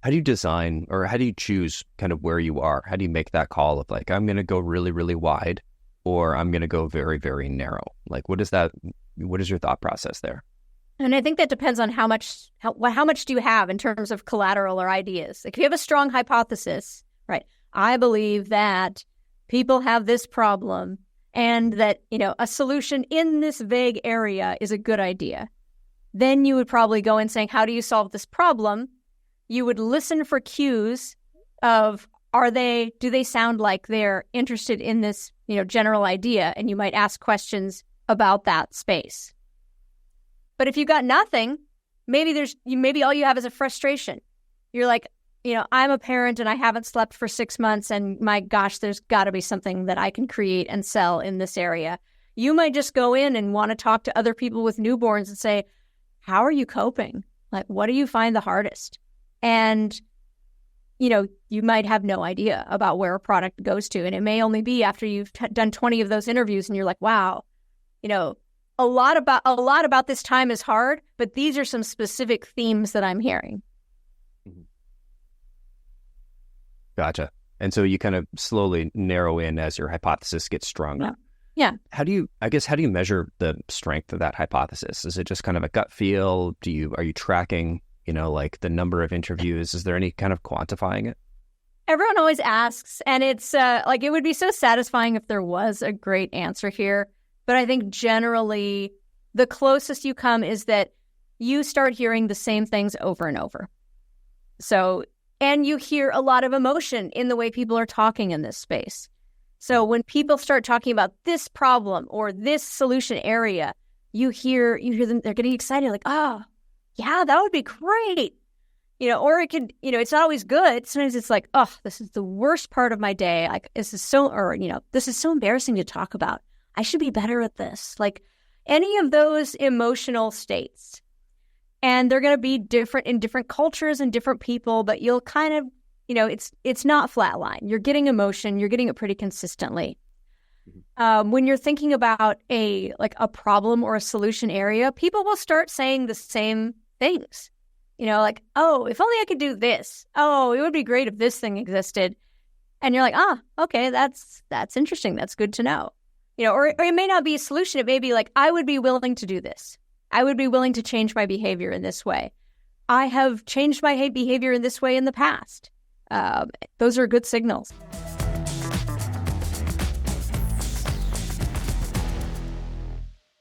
How do you design, or how do you choose kind of where you are? How do you make that call of like, I'm going to go really, really wide, or I'm going to go very, very narrow? Like, what is your thought process there? And I think that depends on how much do you have in terms of collateral or ideas. Like if you have a strong hypothesis, right? I believe that people have this problem and that, a solution in this vague area is a good idea. Then you would probably go in saying, how do you solve this problem? You would listen for cues of, do they sound like they're interested in this, general idea? And you might ask questions about that space. But if you got nothing, maybe all you have is a frustration. You're like, I'm a parent and I haven't slept for 6 months, and my gosh, there's got to be something that I can create and sell in this area. You might just go in and want to talk to other people with newborns and say, how are you coping? Like, what do you find the hardest? And, you might have no idea about where a product goes to. And it may only be after you've done 20 of those interviews and you're like, wow, a lot about this time is hard, but these are some specific themes that I'm hearing. Gotcha. And so you kind of slowly narrow in as your hypothesis gets stronger. Yeah. How do you measure the strength of that hypothesis? Is it just kind of a gut feel? Are you tracking, like the number of interviews? Is there any kind of quantifying it? Everyone always asks, and it's it would be so satisfying if there was a great answer here. But I think generally the closest you come is that you start hearing the same things over and over. So, and you hear a lot of emotion in the way people are talking in this space. So when people start talking about this problem or this solution area, you hear them, they're getting excited, like, oh, yeah, that would be great. Or it can, it's not always good. Sometimes it's like, oh, this is the worst part of my day. Like, this is so embarrassing to talk about. I should be better at this. Like any of those emotional states. And they're going to be different in different cultures and different people, but you'll kind of, it's not flatline. You're getting emotion. You're getting it pretty consistently. When you're thinking about a problem or a solution area, people will start saying the same things. Like, oh, if only I could do this. Oh, it would be great if this thing existed. And you're like, okay, that's interesting. That's good to know. Or it may not be a solution. It may be like, I would be willing to do this. I would be willing to change my behavior in this way. I have changed my behavior in this way in the past. Those are good signals.